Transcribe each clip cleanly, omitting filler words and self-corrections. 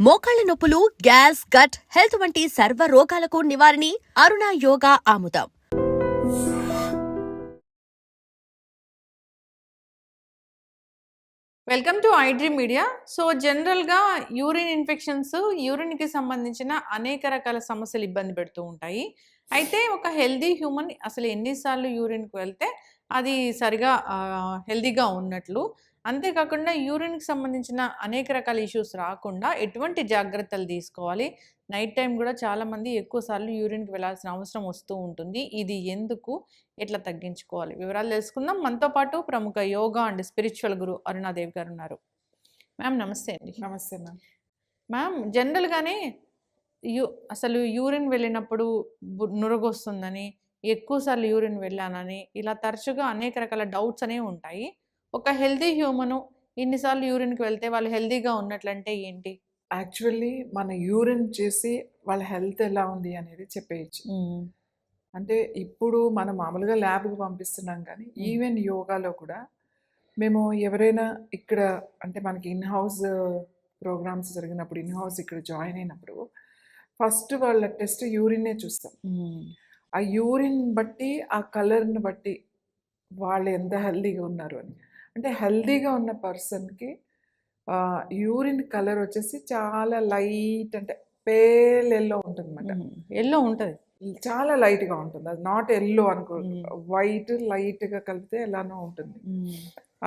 మోకాళ్ల నొప్పులు, gas, gut health వంటి సర్వ రోగాలకు నివారణి అరుణ యోగా ఆముదం. Welcome to iDream media. So జనరల్గా యూరిన్ ఇన్ఫెక్షన్స్, యూరిన్కి సంబంధించిన అనేక రకాల సమస్యలు ఇబ్బంది పెడుతూ ఉంటాయి. అయితే ఒక హెల్దీ హ్యూమన్ అసలు ఎన్నిసార్లు యూరిన్కి వెళ్తే అది సరిగా హెల్దీగా ఉన్నట్లు, అంతేకాకుండా యూరిన్కి సంబంధించిన అనేక రకాల ఇష్యూస్ రాకుండా ఎటువంటి జాగ్రత్తలు తీసుకోవాలి, నైట్ టైం కూడా చాలామంది ఎక్కువ సార్లు యూరిన్కి వెళ్ళాల్సిన అవసరం వస్తూ ఉంటుంది. ఇది ఎందుకు, ఎట్లా తగ్గించుకోవాలి, వివరాలు తెలుసుకుందాం. మనతో పాటు ప్రముఖ యోగా అండ్ స్పిరిచువల్ గురు అరుణాదేవి గారు ఉన్నారు. మ్యామ్ నమస్తే అండి. నమస్తే మ్యామ్. మ్యామ్ జనరల్గానే అసలు యూరిన్ వెళ్ళినప్పుడు నురగొస్తుందని, ఎక్కువసార్లు యూరిన్ వెళ్ళానని, ఇలా తరచుగా అనేక రకాల డౌట్స్ అనేవి ఉంటాయి. ఒక హెల్దీ హ్యూమను ఇన్నిసార్లు యూరిన్కి వెళ్తే వాళ్ళు హెల్దీగా ఉన్నట్లంటే ఏంటి? యాక్చువల్లీ మన యూరిన్ చేసి వాళ్ళ హెల్త్ ఎలా ఉంది అనేది చెప్పేయచ్చు. అంటే ఇప్పుడు మనం మామూలుగా ల్యాబ్కి పంపిస్తున్నాం, కానీ ఈవెన్ యోగాలో కూడా మేము ఎవరైనా ఇక్కడ అంటే మనకి ఇన్ హౌస్ ప్రోగ్రామ్స్ జరిగినప్పుడు, ఇన్ హౌస్ ఇక్కడ జాయిన్ అయినప్పుడు ఫస్ట్ వాళ్ళ టెస్ట్ యూరిన్నే చూస్తాం. ఆ యూరిన్ బట్టి, ఆ కలర్ని బట్టి వాళ్ళు ఎంత హెల్దీగా ఉన్నారు అని. అంటే హెల్దీగా ఉన్న పర్సన్కి యూరిన్ కలర్ వచ్చేసి చాలా లైట్, అంటే పేల్ ఎల్లో ఉంటుంది అన్నమాట. ఎల్లో ఉంటుంది, చాలా లైట్గా ఉంటుంది. అది నాట్ ఎల్లో అనుకో, వైట్ లైట్గా కలిపితే ఎలానో ఉంటుంది,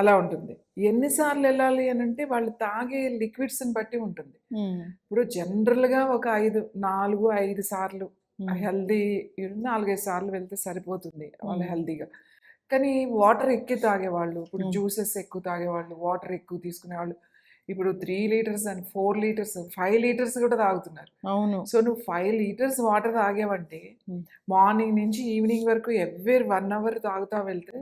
అలా ఉంటుంది. ఎన్నిసార్లు వెళ్ళాలి అని అంటే వాళ్ళు తాగే లిక్విడ్స్ని బట్టి ఉంటుంది. ఇప్పుడు జనరల్గా ఒక 4-5 సార్లు హెల్దీ యూరిన్ 4-5 సార్లు వెళ్తే సరిపోతుంది వాళ్ళు హెల్దీగా. కానీ వాటర్ ఎక్కువ తాగేవాళ్ళు, ఇప్పుడు జ్యూసెస్ ఎక్కువ తాగేవాళ్ళు, వాటర్ ఎక్కువ తీసుకునేవాళ్ళు ఇప్పుడు 3 లీటర్స్ అని 4 లీటర్స్ 5 లీటర్స్ కూడా తాగుతున్నారు. అవును. సో నువ్వు 5 లీటర్స్ వాటర్ తాగేవంటే మార్నింగ్ నుంచి ఈవినింగ్ వరకు ఎవ్రీ 1 అవర్ తాగుతా వెళ్తే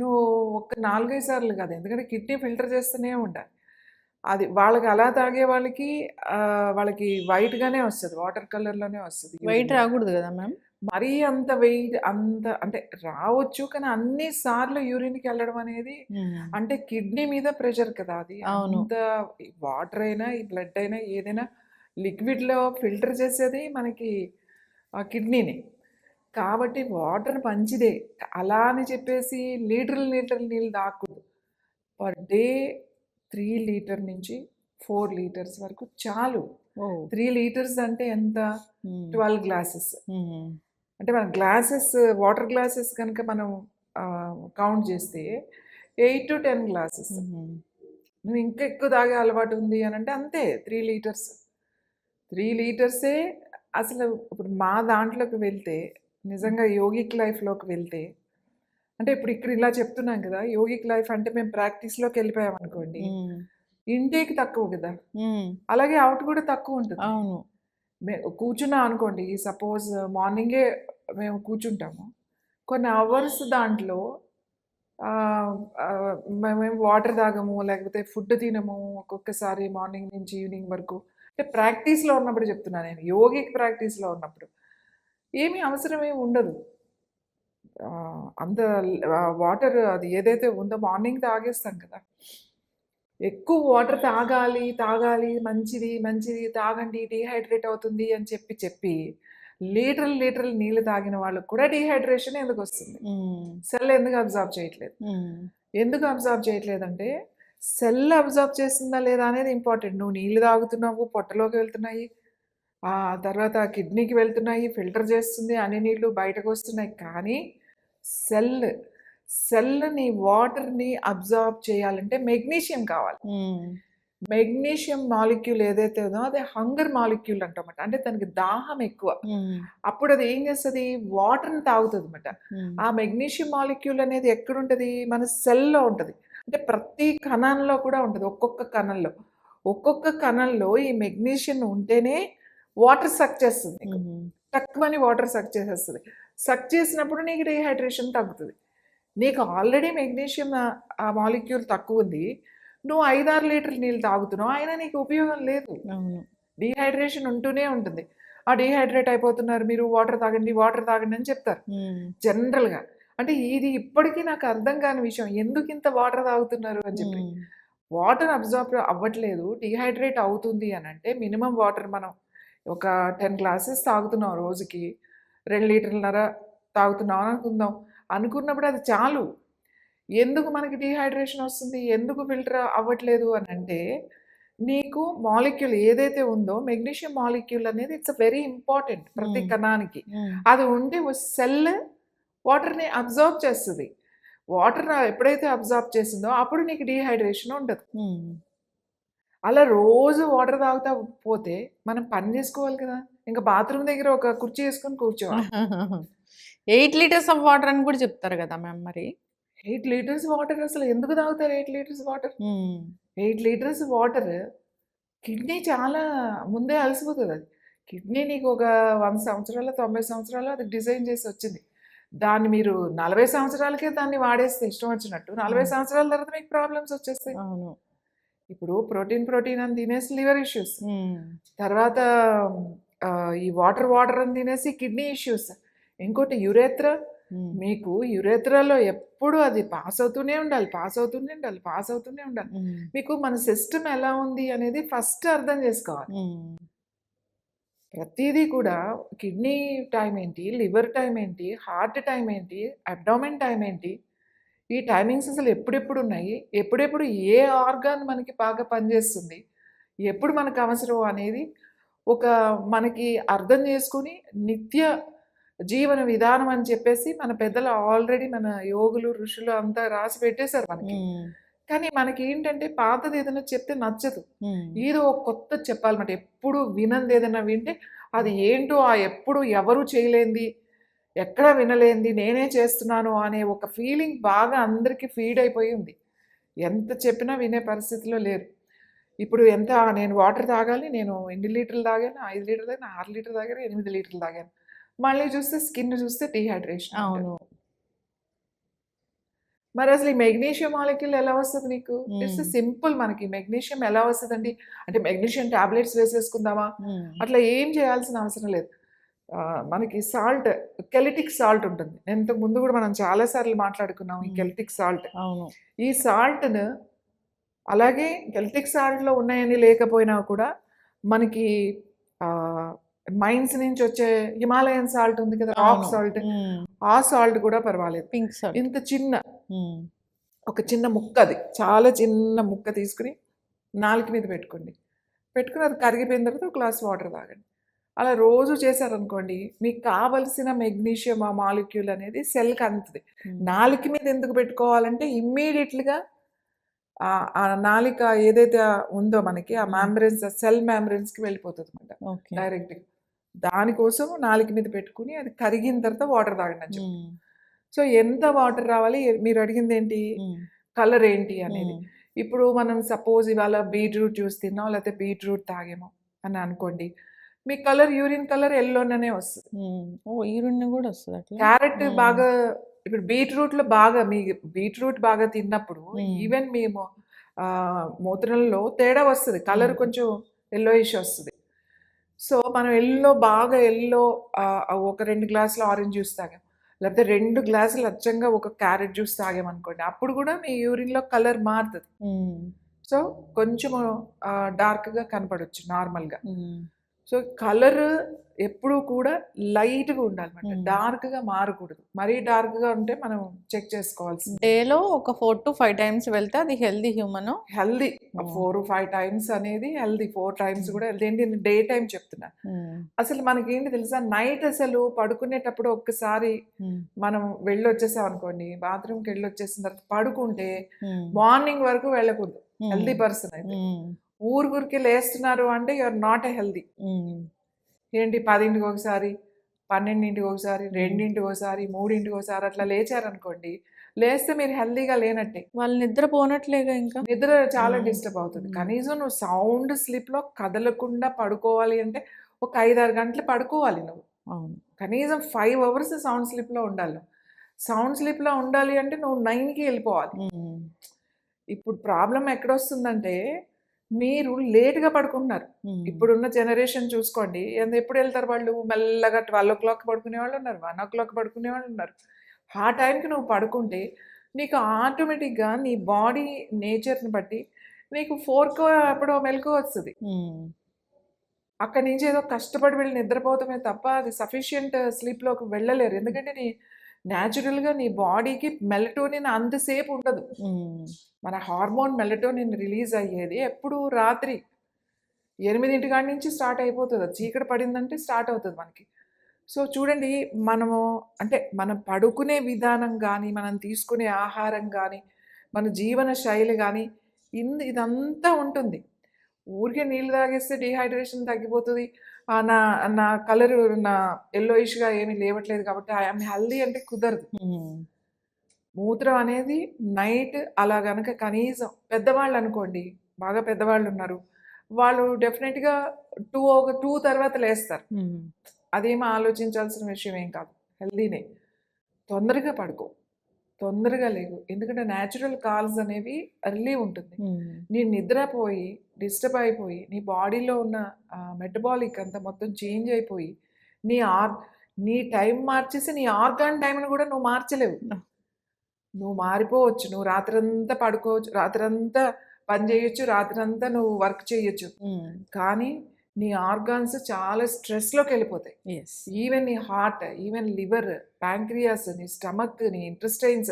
నువ్వు ఒక 4-5 సార్లు కాదు, ఎందుకంటే కిడ్నీ ఫిల్టర్ చేస్తూనే ఉండాలి. అది వాళ్ళకి అలా తాగే వాళ్ళకి వాళ్ళకి వైట్గానే వస్తుంది, వాటర్ కలర్లోనే వస్తుంది. వైట్ రాకూడదు కదా మ్యామ్? మరీ అంత వెయిట్ అంత అంటే రావచ్చు, కానీ అన్ని సార్లు యూరిన్కి వెళ్ళడం అనేది అంటే కిడ్నీ మీద ప్రెషర్ కదా అది. అంత వాటర్ అయినా ఈ బ్లడ్ అయినా ఏదైనా లిక్విడ్లో ఫిల్టర్ చేసేది మనకి కిడ్నీని. కాబట్టి వాటర్ మంచిదే, అలా అని చెప్పేసి లీటర్లు నీళ్ళు తాగకూడదు. పర్ డే 3 లీటర్ నుంచి 4 లీటర్స్ వరకు చాలు. 3 లీటర్స్ అంటే ఎంత? 12 గ్లాసెస్. అంటే మన గ్లాసెస్, వాటర్ గ్లాసెస్ కనుక మనం కౌంట్ చేస్తే 8 to 10 గ్లాసెస్. నువ్వు ఇంకా ఎక్కువ తాగే అలవాటు ఉంది అని అంటే అంతే 3 లీటర్స్. 3 లీటర్సే అసలు. ఇప్పుడు మా దాంట్లోకి వెళ్తే, నిజంగా యోగిక్ లైఫ్లోకి వెళ్తే, అంటే ఇప్పుడు ఇక్కడ ఇలా చెప్తున్నాం కదా, యోగిక్ లైఫ్ అంటే మేము ప్రాక్టీస్లోకి వెళ్ళిపోయాం అనుకోండి, ఇంటేక్ తక్కువ కదా, అలాగే అవుట్ కూడా తక్కువ ఉంటుంది. అవును. కూర్చున్నాం అనుకోండి, సపోజ్ మార్నింగే మేము కూర్చుంటాము, కొన్ని అవర్స్ దాంట్లో మేము వాటర్ తాగము, లేకపోతే ఫుడ్ తినము ఒక్కొక్కసారి మార్నింగ్ నుంచి ఈవినింగ్ వరకు. అంటే ప్రాక్టీస్లో ఉన్నప్పుడు చెప్తున్నాను నేను, యోగిక్ ప్రాక్టీస్లో ఉన్నప్పుడు ఏమీ అవసరం ఏమి ఉండదు. అంత వాటర్ అది ఏదైతే ఉందో మార్నింగ్ తాగేస్తాం కదా, ఎక్కువ వాటర్ తాగాలి మంచిది తాగండి, డీహైడ్రేట్ అవుతుంది అని చెప్పి లీటర్లు నీళ్ళు తాగిన వాళ్ళకు కూడా డీహైడ్రేషన్ ఎందుకు వస్తుంది? సెల్ ఎందుకు అబ్జార్బ్ చేయట్లేదు? ఎందుకు అబ్జార్బ్ చేయట్లేదంటే సెల్ అబ్జార్బ్ చేస్తుందా లేదా అనేది ఇంపార్టెంట్. నువ్వు నీళ్ళు తాగుతున్నావు, పొట్టలోకి వెళ్తున్నాయి, ఆ తర్వాత కిడ్నీకి వెళ్తున్నాయి, ఫిల్టర్ చేస్తుంది, అన్ని నీళ్ళు బయటకు వస్తున్నాయి, కానీ సెల్ని వాటర్ని అబ్జార్బ్ చేయాలంటే మెగ్నీషియం కావాలి. మెగ్నీషియం మాలిక్యూల్ ఏదైతే ఉందో అది హంగర్ మాలిక్యూల్ అంటామట. అంటే తనకి దాహం ఎక్కువ, అప్పుడు అది ఏం చేస్తుంది? వాటర్ని తాగుతుంది అనమాట. ఆ మెగ్నీషియం మాలిక్యూల్ అనేది ఎక్కడుంటుంది? మన సెల్లో ఉంటుంది. అంటే ప్రతి కణంలో కూడా ఉంటుంది. ఒక్కొక్క కణంలో ఈ మెగ్నీషియం ఉంటేనే వాటర్ సక్ చేస్తుంది. తక్కువని వాటర్ సక్ చేసేస్తుంది. సక్ చేసినప్పుడు నీకు డీహైడ్రేషన్ తగ్గుతుంది. నీకు ఆల్రెడీ మెగ్నీషియం ఆ మాలిక్యూల్ తక్కువ ఉంది, నువ్వు 5-6 లీటర్లు నీళ్ళు తాగుతున్నావు, అయినా నీకు ఉపయోగం లేదు. డీహైడ్రేషన్ ఉంటూనే ఉంటుంది. డీహైడ్రేట్ అయిపోతున్నారు మీరు, వాటర్ తాగండి అని చెప్తారు జనరల్గా. అంటే ఇది ఇప్పటికీ నాకు అర్థం కాని విషయం, ఎందుకు ఇంత వాటర్ తాగుతున్నారు అని చెప్పి. వాటర్ అబ్జార్బ్ అవ్వట్లేదు, డీహైడ్రేట్ అవుతుంది అని అంటే మినిమం వాటర్ మనం ఒక 10 గ్లాసెస్ తాగుతున్నాం రోజుకి, 2 లీటర్లన్నర తాగుతున్నాం అనుకుందాం. అనుకున్నప్పుడు అది చాలు. ఎందుకు మనకి డీహైడ్రేషన్ వస్తుంది? ఎందుకు ఫిల్టర్ అవ్వట్లేదు అని అంటే, నీకు మాలిక్యూల్ ఏదైతే ఉందో మెగ్నీషియం మాలిక్యూల్ అనేది ఇట్స్ వెరీ ఇంపార్టెంట్ ప్రతి హ్మ్. కణానికి. హ్మ్. అది ఉంటే సెల్ వాటర్‌ని అబ్జార్బ్ చేస్తది. వాటర్ ఎప్పుడైతే అబ్జార్బ్ చేసిందో అప్పుడు నీకు డీహైడ్రేషన్ ఉండదు. హ్మ్. అలా రోజు వాటర్ తాగుతా పోతే మనం పని చేసుకోవాలి కదా! ఇంక బాత్రూమ్ దగ్గర ఒక కుర్చీ ఏసుకొని కూర్చోవాలి. 8 లీటర్స్ ఆఫ్ వాటర్ అని కూడా చెప్తారు కదా మ్యామ్ మరి. 8 లీటర్స్ వాటర్ అసలు ఎందుకు తాగుతారు 8 లీటర్స్ వాటర్? హ్మ్. 8 లీటర్స్ వాటర్ కిడ్నీ చాలా ముందే అలసిపోతదది. కిడ్నీ నీకు ఒక 100 సంవత్సరాలు, 90 సంవత్సరాలు అది డిజైన్ చేసి వచ్చింది. దాన్ని మీరు 40 సంవత్సరాలకే దాన్ని వాడేస్తే ఇష్టం వచ్చినట్టు, 40 హ్మ్. సంవత్సరాల తర్వాత మీకు ప్రాబ్లమ్స్ వచ్చేస్తాయి. అవును. ఇప్పుడు ప్రోటీన్ అని తినేసి లివర్ ఇష్యూస్. హ్మ్. తర్వాత ఈ వాటర్ అని తినేసి కిడ్నీ ఇష్యూస్. ఇంకోటి యురేత్రా. హ్మ్. మీకు యురేత్రాలో ఎప్పుడు అది పాస్ అవుతూనే ఉండాలి, పాస్ అవుతూనే ఉండాలి, పాస్ అవుతూనే ఉండాలి. హ్మ్. మీకు మన సిస్టమ్ ఎలా ఉంది అనేది ఫస్ట్ అర్థం చేసుకోవాలి. హ్మ్. ప్రతీదీ కూడా కిడ్నీ టైం ఏంటి, లివర్ టైం ఏంటి, హార్ట్ టైం ఏంటి, అబ్డామెన్ టైం ఏంటి, ఈ టైమింగ్స్ అసలు ఎప్పుడెప్పుడు ఉన్నాయి, ఎప్పుడెప్పుడు ఏ ఆర్గాన్ మనకి బాగా పనిచేస్తుంది, ఎప్పుడు మనకు అవసరం అనేది ఒక మనకి అర్థం చేసుకొని నిత్య జీవన విధానం అని చెప్పేసి మన పెద్దలు ఆల్రెడీ మన యోగులు, ఋషులు అంతా రాసి పెట్టేశారు మనకి. హ్మ్. కానీ మనకేంటంటే పాతది ఏదైనా చెప్తే నచ్చదు. హ్మ్. ఏదో ఒక కొత్తది చెప్పాలన్నమాట. ఎప్పుడు వినంది ఏదైనా వింటే అది ఏంటో ఎప్పుడు ఎవరు చేయలేనిది, ఎక్కడ వినలేనిది నేనే చేస్తున్నాను అనే ఒక ఫీలింగ్ బాగా అందరికి ఫీడ్ అయిపోయి ఉంది. ఎంత చెప్పినా వినే పరిస్థితిలో లేరు. ఇప్పుడు ఎంత నేను వాటర్ తాగాలి, నేను ఎన్ని లీటర్లు తాగాను, 5 లీటర్లు తాగాను, 6 లీటర్లు తాగాను, 8 లీటర్లు తాగాను. మళ్ళీ చూస్తే స్కిన్ చూస్తే డీహైడ్రేషన్ అంటారు. అవును. మరసలు ఈ మెగ్నీషియం మాలిక్యూల్ ఎలా వస్తది నీకు? ఇట్స్ హ్మ్. సింపుల్ మనకి మెగ్నీషియం ఎలా వస్తదండి? అంటే మెగ్నీషియం టాబ్లెట్స్ వేసేసుకుందామా? హ్మ్. అట్లా ఏం చేయాల్సిన అవసరం లేదు. మనకి సాల్ట్, కెలిటిక్ సాల్ట్ ఉంటుంది. ఇంతకు ముందు గూడా మనం చాలా సార్లు మాట్లాడుకున్నాం ఈ హ్మ్. కెలిటిక్ సాల్ట్. అవును. ఈ సాల్ట్‌ను అలాగే కెల్టిక్ సాల్ట్‌లో ఉన్నాయని లేకపోయినా కూడా మనకి ఆహ్, మైన్స్ నుంచి వచ్చే హిమాలయన్ సాల్ట్ ఉంది కదా! రాక్ అవును. సాల్ట్. హ్మ్. ఆ సాల్ట్ కూడా పర్వాలేదు. Pink salt. ఇంత చిన్న హ్మ్. ఒక చిన్న ముక్క అది. చాలా చిన్న ముక్క తీసుకొని నాలుక మీద పెట్టుకోండి. పెట్టుకొని అది కరిగిపోయిన తర్వాత ఒక గ్లాస్ వాటర్ తాగండి. అలా రోజు చేశారనుకోండి, మీకు కావలసిన మెగ్నీషియం ఆ మాలిక్యూల్ అనేది సెల్‌కి అందుతది. హ్మ్. నాలుక మీద ఎందుకు పెట్టుకోవాలంటే ఇమ్మీడియేట్‌గా ఆ నాలిక ఏదైతే ఉందో మనకి ఆ హ్మ్. మెంబ్రేన్స్ సెల్ మెంబ్రేన్స్‌కి వెళ్ళిపోతదన్నమాట ఓకే. డైరెక్ట్‌గా. దానికోసం నాలుక మీద పెట్టుకొని అది కరిగిన తర్వాత వాటర్ తాగండి అని చెప్తాను. హ్మ్. సో, ఎంత వాటర్ రావాలి? మీరు అడిగిందేంటి? హ్మ్. కలర్ ఏంటి అనేది. హ్మ్. ఇప్పుడు మనం సపోజ్ ఇవాళ బీట్రూట్ జ్యూస్ తిన్నాం, లేకపోతే బీట్రూట్ తాగాము అని అనుకోండి. మీ కలర్ యూరిన్ కలర్ యెల్లో‌లోనే వస్తది. హ్మ్. ఓహ్! యూరిన్ గూడా వస్తదా అట్లా? క్యారెట్ హ్మ్. బాగా ఇప్పుడు బీట్రూట్‌లో బాగా బీట్రూట్ బాగా తిన్నప్పుడు హ్మ్. ఈవెన్ మేము మూత్రంలో తేడా వస్తది. కలర్ హ్మ్. కొంచెం యెల్లోయిష్ వస్తది. సో, మనం బాగా ఒక 2 గ్లాసులు ఆరెంజ్ జ్యూస్ తాగాం. లేకపోతే 2 గ్లాసులు అచ్చంగా ఒక క్యారెట్ జ్యూస్ తాగామనుకోండి. అప్పుడు గూడా మీ యూరిన్‌లో కలర్ మారుతది. హ్మ్. సో, కొంచెము డార్క్‌గా కనపడొచ్చు నార్మల్‌గా. హ్మ్. సో, కలరు ఎప్పుడూ కూడా లైట్‌గా ఉండాలన్నమాట. హ్మ్. డార్క్‌గా మారకూడదు. మరీ డార్క్‌గా ఉంటే మనం చెక్ చేసుకోవాల్సిందే. డేలో ఒక 4-5 టైమ్స్ వెళ్తే అది హెల్తీ హ్యూమను. హెల్తీ. హ్మ్. 4, 5 టైమ్స్ అనేది హెల్తీ. 4 టైమ్స్ హ్మ్. కూడా హెల్తీ. ఏంటి నేను డే టైమ్ చెప్తున్నా. హ్మ్. అసలు మనకేంటి తెలుసా? నైట్ అసలు పడుకునేటప్పుడు ఒక్కసారి హ్మ్. మనం వెళ్ళొచ్చేసామనుకోండి, బాత్రూమ్‌కెళ్ళొచ్చేసిన తర్వాత పడుకుంటే హ్మ్. మార్నింగ్ వరకు వెళ్ళకూడదు. హ్మ్. హెల్తీ పర్సన్ అయితే. హ్మ్. ఊరికే లేస్తున్నారు అంటే you are not a healthy. Hmm. ఏంటి 10కి ఒకసారి, 12కి ఒకసారి, హ్మ్. 2కి ఒకసారి, 3కి ఒకసారి అట్లా లేచారనుకోండి, లేస్తే మీరు హెల్తీగా లేనట్టే. వాళ్ళు నిద్రపోనట్లేగా ఇంకా. నిద్ర చాలా హ్మ్. డిస్టర్బ్ అవుతది. హ్మ్. కనీసం నువ్వు సౌండ్ స్లీప్‌లో కదలకుండా పడుకోవాలి అంటే, ఒక 5, 6 గంటలు పడుకోవాలి నువ్వు. అవును. కనీసం 5 అవర్స్ సౌండ్ స్లీప్‌లో ఉండాలి నువ్వు. సౌండ్ స్లీప్‌లో ఉండాలి అంటే నువ్వు 9కి ఎళ్ళిపోవాలి. హ్మ్. ఇప్పుడు ప్రాబ్లమ్ ఎక్కడొస్తుందంటే, మీరు లేట్‌గా పడుకుంటున్నారు. హ్మ్. ఇప్పుడున్న జనరేషన్ చూసుకోండి. ఎప్పుడెళ్తారు వాళ్ళు? మెల్లగా 12:00 పడుకునేవాళ్ళున్నారు. 1:00 పడుకునేవాళ్ళున్నారు. ఆ టైంకి నువ్వు పడుకుంటే, నీకు ఆటోమేటిక్‌గా నీ బాడీ నేచర్‌ని బట్టి నీకు 4కో ఎప్పుడో మెలకువ వస్తది. అక్కడి నుంచి ఏదో కష్టపడి వెళ్ళి నిద్రపోవటమే తప్ప అది సఫిషియంట్ స్లీప్‌లోకి వెళ్ళలేరు. ఎందుకంటే న్యాచురల్‌గా నీ బాడీకి మెలటోనిన్ అంతసేపు ఉండదు. మన హార్మోన్ మెలటోనిన్ రిలీజ్ అయ్యేది ఎప్పుడు రాత్రి 8 కాడ నుంచి స్టార్ట్ అయిపోతది. అది చీకటి పడిందంటే స్టార్ట్ అవుతది మనకి. సో చూడండి, మనము అంటే మనం పడుకునే విధానం గానీ, మనం తీసుకునే ఆహారం గానీ, మన జీవన శైలి గానీ ఇదంతా ఉంటుంది. ఊరికే నీళ్ళు తాగేస్తే డీహైడ్రేషన్ తగ్గిపోతది. నా నా కలరు నా యెల్లోయిష్‌గా ఏమీ లేవట్లేదు కాబట్టి ఐ యామ్ హెల్తీ అంటే కుదరదు. మూత్రం అనేది నైట్ అలా గనక కనీసం పెద్దవాళ్ళనుకోండి, బాగా పెద్దవాళ్ళున్నారు. వాళ్ళు డెఫినెట్‌గా 2 తర్వాత లేస్తారు. అదేమి ఆలోచించాల్సిన విషయం ఏం కాదు. హెల్తీనే. తొందరగా పడుకో. తొందరగా లెగు. ఎందుకంటే న్యాచురల్ కాల్స్ అనేవి ఎర్లీ ఉంటుంది. నీ నిద్రపోయి, డిస్టర్బ్ అయిపోయి, నీ బాడీలో ఉన్న మెటబాలిక్ అంతా మొత్తం చేంజ్ అయిపోయి, నీ నీ టైం మార్చేసి నీ ఆర్గాన్ టైంని కూడా నువ్వు మార్చలేవు. నువ్వు మారిపోవచ్చు. నువ్వు రాత్రంతా పడుకోవచ్చు. రాత్రంతా పని చేయొచ్చు. రాత్రంతా నువ్వు వర్క్ చేయొచ్చు. కానీ నీ ఆర్గాన్స్ చాలా స్ట్రెస్‌లోకెళ్ళిపోతాయి. ఈవెన్ నీ హార్ట్, ఈవెన్ లివర్, ప్యాంక్రియాస్, నీ స్టమక్, నీ ఇంటెస్టైన్స్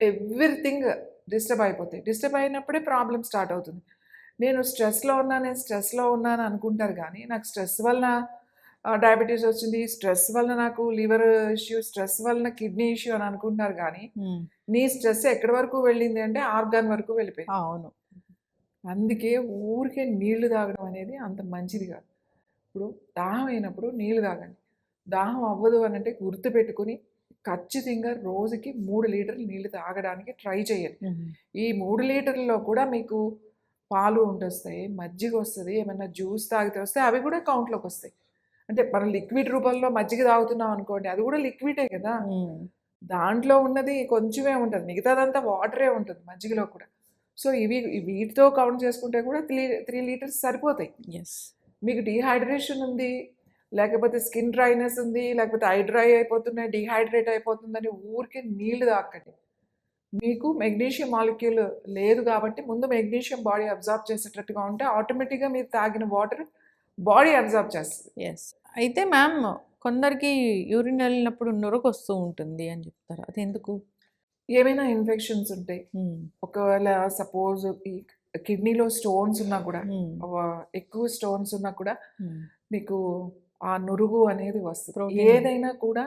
ఎవ్రీథింగ్ డిస్టర్బ్ అయిపోతాయి. డిస్టర్బ్ అయినప్పుడే ప్రాబ్లమ్ స్టార్ట్ అవుతుంది. నేను స్ట్రెస్‌లో ఉన్నాను అనుకుంటారు కానీ, నాకు స్ట్రెస్ వలన డయాబెటీస్ వచ్చింది, స్ట్రెస్ వలన నాకు లివర్ ఇష్యూ, స్ట్రెస్ వలన కిడ్నీ ఇష్యూ అని అనుకుంటున్నారు కానీ, నీ స్ట్రెస్ ఎక్కడి వరకు వెళ్ళింది అంటే ఆర్గాన్ వరకు వెళ్ళిపోయింది. అవును. అందుకే ఊరికే నీళ్లు తాగడం అనేది అంత మంచిది కాదు. ఇప్పుడు దాహం అయినప్పుడు నీళ్లు తాగండి. దాహం అవ్వదు అనంటే గుర్తుపెట్టుకుని ఖచ్చితంగా రోజుకి 3 లీటర్లు నీళ్లు తాగడానికి ట్రై చేయండి. ఈ 3 లీటర్లలో కూడా మీకు పాలు ఉంటొస్తాయి, మజ్జిగ వస్తుంది, ఏమన్నా జ్యూస్ తాగితే వస్తాయి, అవి కూడా కౌంట్లోకి వస్తాయి. అంటే మనం లిక్విడ్ రూపంలో మజ్జిగ తాగుతున్నాం అనుకోండి, అది కూడా లిక్విడే కదా. దాంట్లో ఉన్నది కొంచెమే ఉంటుంది, మిగతాదంతా వాటరే ఉంటుంది మజ్జిగలో కూడా. సో వీటితో కౌంట్ చేసుకుంటే కూడా 3 లీటర్స్ సరిపోతాయి. మీకు డీహైడ్రేషన్ ఉంది, లేకపోతే స్కిన్ డ్రైనెస్ ఉంది, లేకపోతే ఐ డ్రై అయిపోతున్నాయి, డీహైడ్రేట్ అయిపోతుందని ఊరికే నీళ్లు తాకండి. మీకు మెగ్నీషియం మాలిక్యూల్ లేదు కాబట్టి ముందు మెగ్నీషియం బాడీ అబ్జార్బ్ చేసేటట్టుగా ఉంటే ఆటోమేటిక్గా మీరు తాగిన వాటర్ బాడీ అబ్జార్బ్ చేస్తుంది. అయితే మ్యామ్, కొందరికి యూరిన్ వెళ్ళినప్పుడు నొరకొస్తూ ఉంటుంది అని చెప్తారు. అది ఎందుకు? ఏమైనా ఇన్ఫెక్షన్స్ ఉంటాయి. ఒకవేళ సపోజ్ ఈ కిడ్నీలో స్టోన్స్ ఉన్నా కూడా, ఎక్కువ స్టోన్స్ ఉన్నా కూడా మీకు ఆ నురుగు అనేది వస్తుంది. ఏదైనా కూడా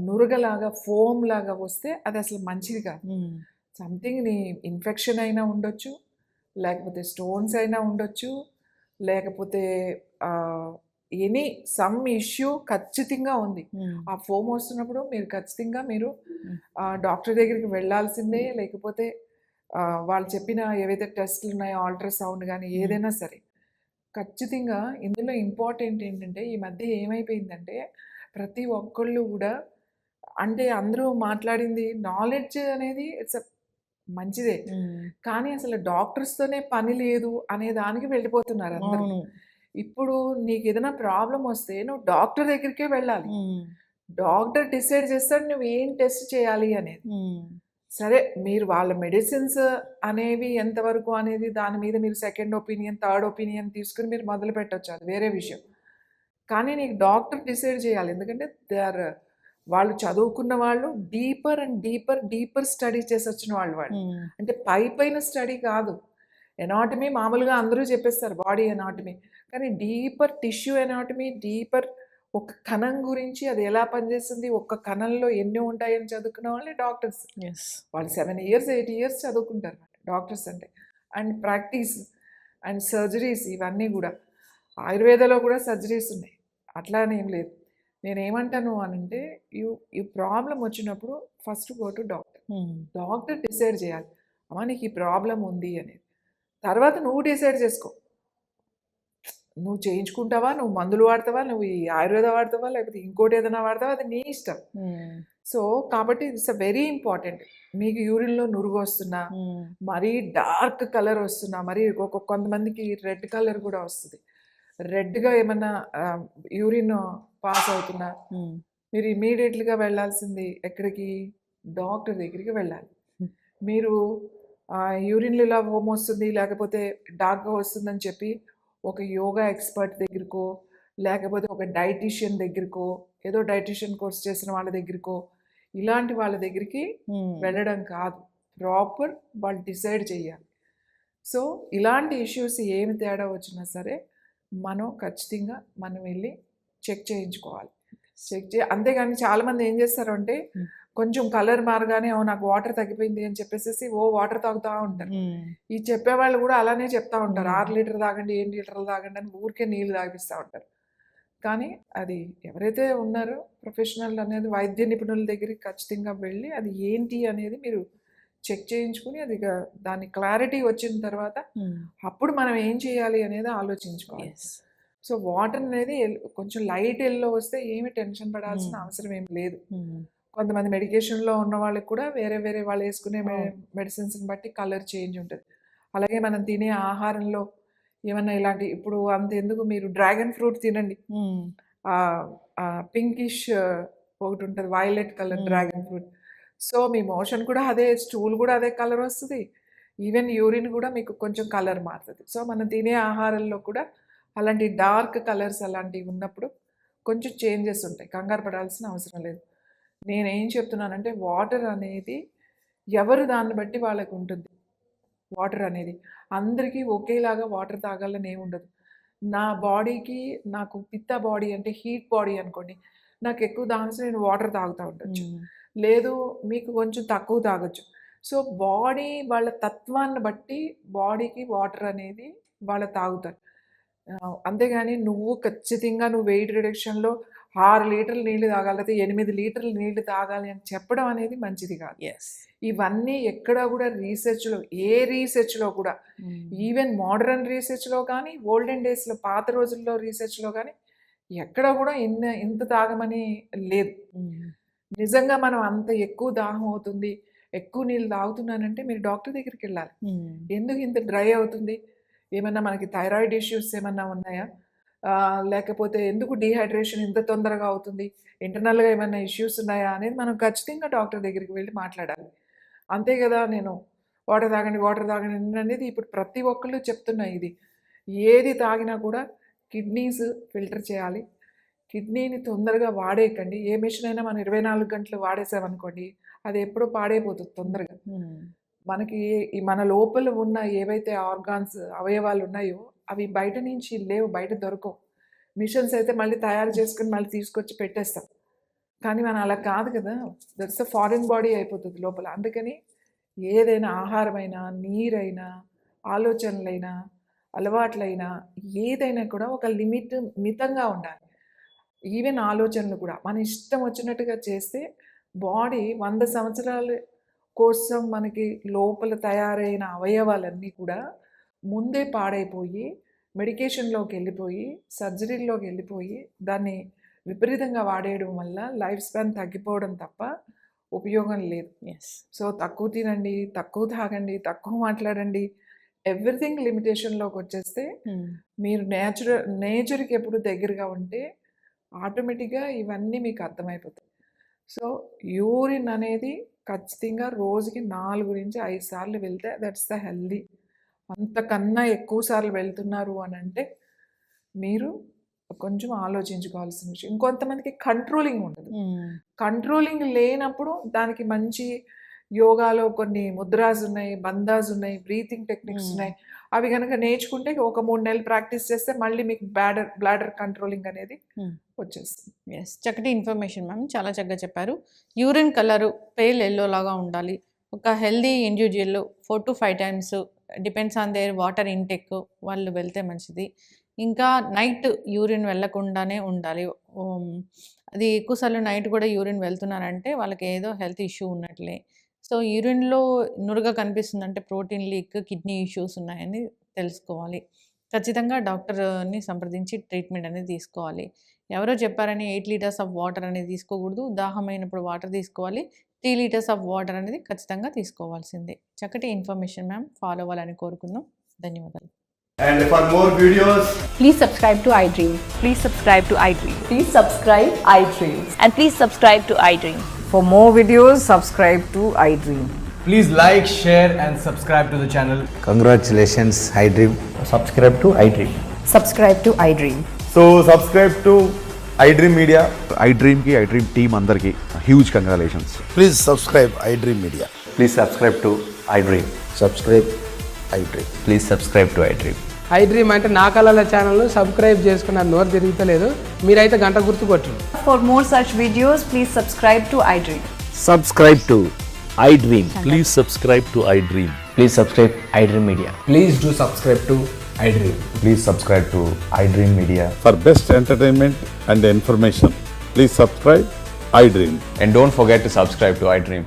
నురుగలాగా ఫోమ్ లాగా వస్తే అది అసలు మంచిది కాదు. సంథింగ్ నీ ఇన్ఫెక్షన్ అయినా ఉండొచ్చు, లేకపోతే స్టోన్స్ అయినా ఉండొచ్చు, లేకపోతే సమ్ ఇష్యూ ఖచ్చితంగా ఉంది. ఆ ఫోమ్ వస్తున్నప్పుడు మీరు ఖచ్చితంగా డాక్టర్ దగ్గరికి వెళ్ళాల్సిందే. లేకపోతే వాళ్ళు చెప్పిన ఏవైతే టెస్టులు ఉన్నాయో, అల్ట్రాసౌండ్ కానీ ఏదైనా సరే ఖచ్చితంగా. ఇందులో ఇంపార్టెంట్ ఏంటంటే, ఈ మధ్య ఏమైపోయిందంటే ప్రతి ఒక్కళ్ళు కూడా, అంటే అందరూ మాట్లాడింది నాలెడ్జ్ అనేది ఇట్స్ మంచిదే, కానీ అసలు డాక్టర్స్తోనే పని లేదు అనే దానికి వెళ్ళిపోతున్నారు అందరూ. ఇప్పుడు నీకు ఏదైనా ప్రాబ్లం వస్తే నువ్వు డాక్టర్ దగ్గరికే వెళ్ళాలి. డాక్టర్ డిసైడ్ చేస్తాడు నువ్వు ఏం టెస్ట్ చేయాలి అనేది. సరే, మీరు వాళ్ళ మెడిసిన్స్ అనేవి ఎంతవరకు అనేది దాని మీద మీరు సెకండ్ ఒపీనియన్, థర్డ్ ఒపీనియన్ తీసుకుని మీరు మొదలు పెట్టచ్చు, అది వేరే విషయం. కానీ నీకు డాక్టర్ డిసైడ్ చేయాలి. ఎందుకంటే వాళ్ళు చదువుకున్న వాళ్ళు, డీపర్ స్టడీ చేసి వచ్చిన వాళ్ళు. అంటే పైన స్టడీ కాదు. ఎనాటమీ మామూలుగా అందరూ చెప్పేస్తారు, బాడీ ఎనాటమీ. కానీ డీపర్ టిష్యూ ఎనాటమీ, డీపర్ ఒక కణం గురించి అది ఎలా పనిచేస్తుంది, ఒక్క కణంలో ఎన్ని ఉంటాయని చదువుకున్న వాళ్ళే డాక్టర్స్. వాళ్ళు 7 years 8 years చదువుకుంటారు డాక్టర్స్ అంటే. అండ్ ప్రాక్టీస్ అండ్ సర్జరీస్ ఇవన్నీ కూడా. ఆయుర్వేదలో కూడా సర్జరీస్ ఉన్నాయి, అట్లా అని ఏం లేదు. నేనేమంటాను అనంటే, ఈ ప్రాబ్లం వచ్చినప్పుడు first go to doctor. Doctor decide చేయాలి, అమ్మా నీకు ఈ ప్రాబ్లం ఉంది అనేది. తర్వాత నువ్వు డిసైడ్ చేసుకో, నువ్వు చేయించుకుంటావా, నువ్వు మందులు వాడతావా, నువ్వు ఈ ఆయుర్వేద వాడతావా, లేకపోతే ఇంకోటి ఏదైనా వాడతావా, అది నీ ఇష్టం. సో కాబట్టి ఇట్స్ వెరీ ఇంపార్టెంట్. మీకు యూరిన్లో నురుగు వస్తున్నా, మరీ డార్క్ కలర్ వస్తున్నా, మరీ కొంతమందికి రెడ్ కలర్ కూడా వస్తుంది, రెడ్గా ఏమన్నా యూరిన్ పాస్ అవుతున్నా, మీరు ఇమీడియట్లీగా వెళ్ళాల్సింది ఎక్కడికి, డాక్టర్ దగ్గరికి వెళ్ళాలి. మీరు యూరిన్‌లో ఇలా ఫోమ్ వస్తుంది, లేకపోతే డార్క్‌గా వస్తుందని చెప్పి ఒక యోగా ఎక్స్‌పర్ట్ దగ్గరకో, లేకపోతే ఒక డైటీషియన్ దగ్గరకో, ఏదో డైటీషియన్ కోర్స్ చేసిన వాళ్ళ దగ్గరకో, ఇలాంటి వాళ్ళ దగ్గరికి వెళ్ళడం కాదు. ప్రాపర్ వాళ్ళు డిసైడ్ చేయాలి. సో ఇలాంటి ఇష్యూస్ ఏమి తేడా వచ్చినా సరే మనం ఖచ్చితంగా మనం వెళ్ళి చెక్ చేయించుకోవాలి. అంతేగాని చాలామంది ఏం చేస్తారు అంటే కొంచెం కలర్ మారగానే నాకు వాటర్ తగ్గిపోయింది అని చెప్పేసి వాటర్ తాగుతూ ఉంటారు. ఈ చెప్పేవాళ్ళు కూడా అలానే చెప్తా ఉంటారు, 6 లీటర్ తాగండి, 7 లీటర్లు తాగండి అని ఊరికే నీళ్ళు తాగిపిస్తూ ఉంటారు. కానీ అది ఎవరైతే ఉన్నారో ప్రొఫెషనల్ అనేది వైద్య నిపుణుల దగ్గరికి ఖచ్చితంగా వెళ్ళి అది ఏంటి అనేది మీరు చెక్ చేయించుకుని అది దాని క్లారిటీ వచ్చిన తర్వాత అప్పుడు మనం ఏం చేయాలి అనేది ఆలోచించుకోవాలి. సో వాటర్ అనేది కొంచెం లైట్ ఎల్లో వస్తే ఏమి టెన్షన్ పడాల్సిన అవసరం ఏం లేదు. కొంతమంది మెడికేషన్లో ఉన్న వాళ్ళకి కూడా వేరే వేరే వాళ్ళు వేసుకునే మెడిసిన్స్ని బట్టి కలర్ చేంజ్ ఉంటుంది. అలాగే మనం తినే ఆహారంలో ఏమన్నా ఇలాంటి ఇప్పుడు అంతెందుకు మీరు డ్రాగన్ ఫ్రూట్ తినండి, పింకిష్ ఒకటి ఉంటుంది violet colour dragon fruit. So మీ మోషన్ కూడా అదే, స్టూల్ కూడా అదే కలర్ వస్తుంది, ఈవెన్ యూరిన్ కూడా మీకు కొంచెం కలర్ మారుతుంది. సో మనం తినే ఆహారంలో కూడా అలాంటి డార్క్ కలర్స్ అలాంటివి ఉన్నప్పుడు కొంచెం చేంజెస్ ఉంటాయి, కంగారు పడాల్సిన అవసరం లేదు. నేనేం చెప్తున్నానంటే వాటర్ అనేది ఎవరు దాన్ని బట్టి వాళ్ళకు ఉంటుంది. వాటర్ అనేది అందరికీ ఒకేలాగా వాటర్ తాగాలని ఏమి ఉండదు. నా బాడీకి, నాకు పిత్త బాడీ అంటే హీట్ బాడీ అనుకోండి, నాకు ఎక్కువ దాని నేను వాటర్ తాగుతూ ఉండొచ్చు, లేదు మీకు కొంచెం తక్కువ తాగొచ్చు. సో బాడీ వాళ్ళ తత్వాన్ని బట్టి బాడీకి వాటర్ అనేది వాళ్ళు తాగుతారు. అంతేగాని నువ్వు ఖచ్చితంగా నువ్వు వెయిట్ రిడక్షన్లో 6 లీటర్లు నీళ్ళు తాగాలి, లేకపోతే 8 లీటర్లు నీళ్ళు తాగాలి అని చెప్పడం అనేది మంచిది కాదు. ఇవన్నీ ఎక్కడ కూడా రీసెర్చ్లో, ఏ రీసెర్చ్లో కూడా, ఈవెన్ మోడర్న్ రీసెర్చ్లో కానీ, ఓల్డెన్ డేస్లో పాత రోజుల్లో రీసెర్చ్లో కానీ ఎక్కడ కూడా ఇంత తాగమని లేదు. నిజంగా మనం అంత ఎక్కువ దాహం అవుతుంది, ఎక్కువ నీళ్ళు తాగుతున్నానంటే మీరు డాక్టర్ దగ్గరికి వెళ్ళాలి. ఎందుకు ఇంత డ్రై అవుతుంది, ఏమన్నా మనకి థైరాయిడ్ ఇష్యూస్ ఏమన్నా ఉన్నాయా, లేకపోతే ఎందుకు డీహైడ్రేషన్ ఇంత తొందరగా అవుతుంది, ఇంటర్నల్గా ఏమైనా ఇష్యూస్ ఉన్నాయా అనేది మనం ఖచ్చితంగా డాక్టర్ దగ్గరికి వెళ్ళి మాట్లాడాలి. అంతే కదా, నేను వాటర్ తాగండి అనేది ఇప్పుడు ప్రతి ఒక్కళ్ళు చెప్తున్నా. ఇది ఏది తాగినా కూడా కిడ్నీస్ ఫిల్టర్ చేయాలి, కిడ్నీని తొందరగా వాడేయకండి. ఏ మెషిన్ అయినా మనం 24 గంటలు వాడేసామనుకోండి అది ఎప్పుడో పాడైపోతుంది తొందరగా. మనకి మన లోపల ఉన్న ఏవైతే ఆర్గాన్స్, అవయవాలు ఉన్నాయో అవి బయట నుంచి లేవు, బయట దొరకవు. మిషన్స్ అయితే మళ్ళీ తయారు చేసుకుని మళ్ళీ తీసుకొచ్చి పెట్టేస్తాం, కానీ మనం అలా కాదు కదా, దట్స్ అ ఫారిన్ బాడీ అయిపోతుంది లోపల. అందుకని ఏదైనా ఆహారమైనా, నీరైనా, ఆలోచనలైనా, అలవాట్లైనా ఏదైనా కూడా ఒక మితంగా ఉండాలి. ఈవెన్ ఆలోచనలు కూడా మన ఇష్టం వచ్చినట్టుగా చేస్తే బాడీ 100 సంవత్సరాల కోసం మనకి లోపల తయారైన అవయవాలన్నీ కూడా ముందే పాడైపోయి మెడికేషన్లోకి వెళ్ళిపోయి సర్జరీలోకి వెళ్ళిపోయి దాన్ని విపరీతంగా వాడేయడం వల్ల లైఫ్ స్పాన్ తగ్గిపోవడం తప్ప ఉపయోగం లేదు. సో తక్కువ తినండి, తక్కువ తాగండి, తక్కువ మాట్లాడండి, ఎవ్రీథింగ్ లిమిటేషన్లోకి వచ్చేస్తే మీరు నేచర్కి ఎప్పుడు దగ్గరగా ఉంటే ఆటోమేటిక్గా ఇవన్నీ మీకు అర్థమైపోతాయి. సో యూరిన్ అనేది ఖచ్చితంగా రోజుకి 4 నుంచి 5 సార్లు వెళ్తే దట్స్ ద హెల్దీ. అంతకన్నా ఎక్కువ సార్లు వెళ్తున్నారు అని అంటే మీరు కొంచెం ఆలోచించుకోవాల్సిన విషయం. ఇంకొంతమందికి కంట్రోలింగ్ ఉండదు. కంట్రోలింగ్ లేనప్పుడు దానికి మంచి యోగాలో కొన్ని ముద్రాస్ ఉన్నాయి, బంధాస్ ఉన్నాయి, బ్రీతింగ్ టెక్నిక్స్ ఉన్నాయి. అవి కనుక నేర్చుకుంటే ఒక 3 నెలలు ప్రాక్టీస్ చేస్తే మళ్ళీ మీకు బ్లాడర్ కంట్రోలింగ్ అనేది వచ్చేస్తుంది. చక్కటి ఇన్ఫర్మేషన్ మ్యామ్, చాలా చక్కగా చెప్పారు. యూరిన్ కలరు పేల్ ఎల్లో లాగా ఉండాలి. ఒక healthy individual 4 to 5 times depends on their water intake వాళ్ళు వెళ్తే మంచిది. ఇంకా నైట్ యూరిన్ వెళ్ళకుండానే ఉండాలి. అది ఎక్కువసార్లు నైట్ కూడా యూరిన్ వెళ్తున్నారంటే వాళ్ళకి ఏదో హెల్త్ ఇష్యూ ఉన్నట్లే. సో యూరిన్లో నురగ కనిపిస్తుందంటే ప్రోటీన్ లీక్, కిడ్నీ ఇష్యూస్ ఉన్నాయని తెలుసుకోవాలి. ఖచ్చితంగా డాక్టర్ని సంప్రదించి ట్రీట్మెంట్ అనేది తీసుకోవాలి. ఎవరో చెప్పారని 8 లీటర్స్ ఆఫ్ వాటర్ అనేది తీసుకోకూడదు. దాహమైనప్పుడు వాటర్ తీసుకోవాలి. 3 లీటర్స్ ఆఫ్ వాటర్ అనేది ఖచ్చితంగా తీసుకోవాల్సిందే. చక్కటి ఇన్ఫర్మేషన్ మ్యామ్, ఫాలో అవ్వాలని కోరుకుందాం. ధన్యవాదాలు. And for more videos, please subscribe to iDream. Please subscribe to iDream. Please subscribe iDream. And please subscribe to iDream. For more videos, subscribe to iDream. Please like, share, and subscribe to the channel. Congratulations, iDream. Subscribe to iDream. Subscribe to iDream. So subscribe to iDream Media. iDream team అందరికి huge congratulations. Please subscribe iDream Media. Please subscribe to iDream. Subscribe iDream. Please subscribe to iDream. iDream అంటే నా కళల ఛానల్ను subscribe చేసుకున్న నోరు తిరుగుతలేదు, మీరైతే గంట గుర్తు కొట్టు. For more such videos, please subscribe to iDream. Subscribe to iDream. Please subscribe to iDream. Please subscribe iDream Media. Please do subscribe to iDream. Please subscribe to iDream Media. For best entertainment and information, please subscribe iDream. And don't forget to subscribe to iDream.